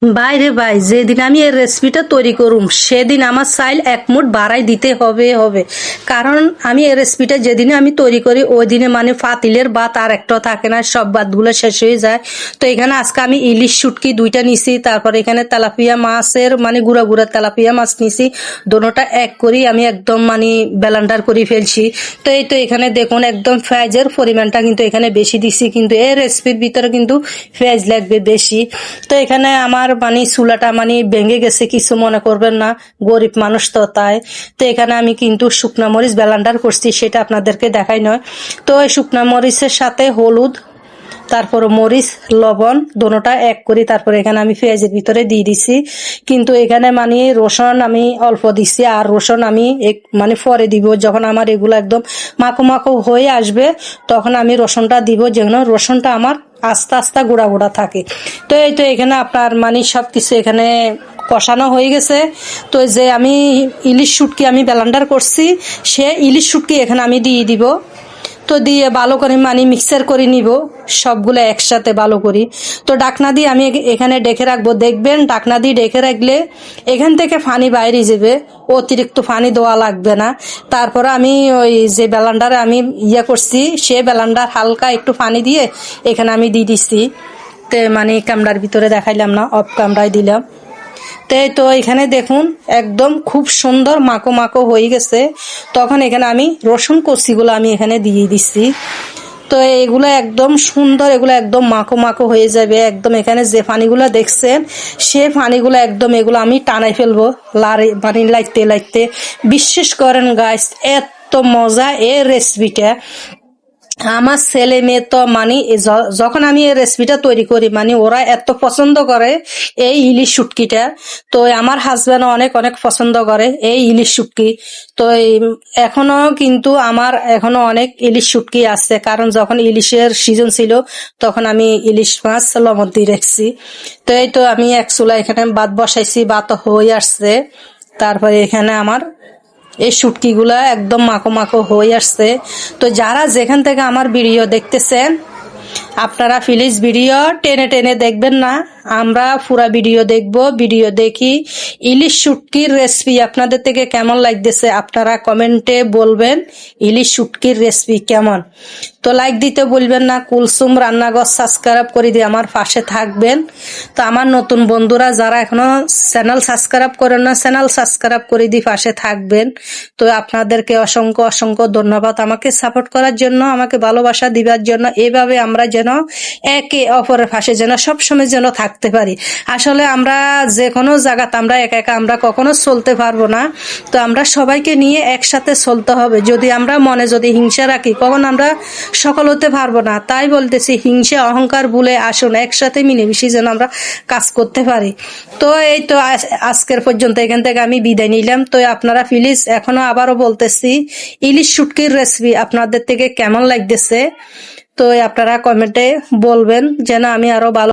বাইরে ভাই, যেদিন আমি এই রেসিপিটা তৈরি করুম সেদিন আমার চাইল এক মুঠ বাড়াই দিতে হবে। কারণ আমি এই রেসিপিটা যেদিনে আমি তৈরি করি ওই দিনে মানে পাতিলের ভাত আর একটা থাকে না, সব ভাতগুলো শেষ হয়ে যায়। তো এখানে আজকে আমি ইলিশ শুটকি 2টা নিছি, তারপর এখানে তেলাপিয়া মাছের মানে গুঁড়া গুঁড়া তেলাপিয়া মাছ নিছি। দোনোটা এক করি আমি একদম মানে ব্লেন্ডার করে ফেলছি। তো এই তো এখানে দেখুন একদম পেঁয়াজের পরিমাণটা কিন্তু এখানে বেশি দিছি, কিন্তু এই রেসিপির ভিতরে কিন্তু পেঁয়াজ লাগবে বেশি। তো এখানে আমার মানে চুলাটা মানে ভেঙে গেছে, কিছু মনে করবেন না, গরিব মানুষ তো তাই। তো এখানে আমি কিন্তু শুকনা মরিচ ব্লেন্ডার করছি, সেটা আপনাদেরকে দেখাই নয়। তো এই শুকনা মরিচের সাথে হলুদ, তারপর মরিচ, লবণ দোনোটা এক করি, তারপর এখানে আমি পেঁয়াজের ভিতরে দিয়ে দিছি। কিন্তু এখানে মানে রসুন আমি অল্প দিছি, আর রসুন আমি মানে পরে দিব, যখন আমার এগুলো একদম মাখো মাখো হয়ে আসবে তখন আমি রসুনটা দিব, যেন রসুনটা আমার আস্তে আস্তে গুঁড়া গুঁড়া থাকে। তো এই তো এখানে আপনার মানে সব কিছু এখানে কষানো হয়ে গেছে। তো যে আমি ইলিশ শুটকি আমি ব্লেন্ডার করছি, সে ইলিশ শুটকি এখানে আমি দিয়ে দিব। তো দিয়ে ভালো করে মানে মিক্সার করে নিব সবগুলো একসাথে ভালো করি। তো ডাকনা দিয়ে আমি এখানে ডেকে রাখবো, দেখবেন ডাকনা দিয়ে ডেকে রাখলে এখান থেকে পানি বাইরে যাবে, অতিরিক্ত পানি দেওয়া লাগবে না। তারপর আমি ওই যে ব্লেন্ডারে আমি করছি সে ব্লেন্ডার হালকা একটু পানি দিয়ে এখানে আমি দিয়ে দিচ্ছি। তে মানে ক্যামেরার ভিতরে দেখাইলাম না, অফ ক্যামেরায় দিলাম। তো এখানে দেখুন একদম খুব সুন্দর মাখো মাখো হয়ে গেছে। তখন এখানে আমি রসুন কচিগুলো আমি এখানে দিয়ে দিচ্ছি। তো এগুলো একদম সুন্দর, এগুলো একদম মাখো মাখো হয়ে যাবে একদম। এখানে যে পানিগুলো দেখছেন সে পানিগুলো একদম এগুলো আমি টানাই ফেলবো পানি লাগতে লাগতে। বিশ্বাস করেন গাইস, এত মজা এই রেসিপিটা। আমার ছেলে মেয়ে তো মানে যখন আমি এই রেসিপিটা তৈরি করি মানে ওরা এত পছন্দ করে এই ইলিশ শুটকিটা। তো আমার হাজব্যান্ড অনেক অনেক পছন্দ করে এই ইলিশ শুটকি। তো এখনো কিন্তু আমার এখনো অনেক ইলিশ শুটকি আছে, কারণ যখন ইলিশের সিজন ছিল তখন আমি ইলিশ মাছ লবণ দিয়ে রেখেছি। তো এই তো আমি এক চুলা এখানে ভাত বসাইছি, ভাত হয়ে আসছে। তারপরে এখানে আমার এই শুটকিগুলা একদম মাখো মাখো হয়ে আসছে। তো যারা যেখান থেকে আমার ভিডিও দেখতেছেন আপনারা প্লিজ ভিডিও টেনে টেনে দেখবেন না, আমরা পুরা ভিডিও দেখব। ভিডিও দেখি ইলিশ শুটকির রেসিপি আপনাদের থেকে কেমন লাগতেছে আপনারা কমেন্টে বলবেন ইলিশ শুটকির রেসিপি কেমন। তো লাইক দিতে বলবেন না। কুলসুম রান্নাঘর সাবস্ক্রাইব করে দিয়ে আমার পাশে থাকবেন। তো আমার নতুন বন্ধুরা যারা এখনো চ্যানেল সাবস্ক্রাইব করেন না, চ্যানেল সাবস্ক্রাইব করে দিয়ে পাশে থাকবেন। তো আপনাদেরকে অসংখ্য অসংখ্য ধন্যবাদ আমাকে সাপোর্ট করার জন্য, আমাকে ভালোবাসা দিবার জন্য। এইভাবে আমরা যেন একে অপরের পাশে যেন সবসময় যেন থাকতে পারি। আসলে আমরা যে কোনো জায়গাতে আমরা একা একা আমরা কখনো চলতে পারবো না। তো আমরা সবাইকে নিয়ে একসাথে চলতে হবে। যদি আমরা মনে যদি হিংসা রাখি কখন আমরা সফল হতে পারবো না। তাই বলতেছি হিংসা অহংকার ভুলে আসুন একসাথে মিলেমিশে যেন আমরা কাজ করতে পারি। তো এই তো আজকের পর্যন্ত এখান থেকে আমি বিদায় নিলাম। তো আপনারা প্লিজ এখনো আবারও বলতেছি ইলিশ শুটকির রেসিপি আপনাদের থেকে কেমন লাগতেছে। তো আপনারা কমেন্টে বলবেন যেন আমি আরো ভালো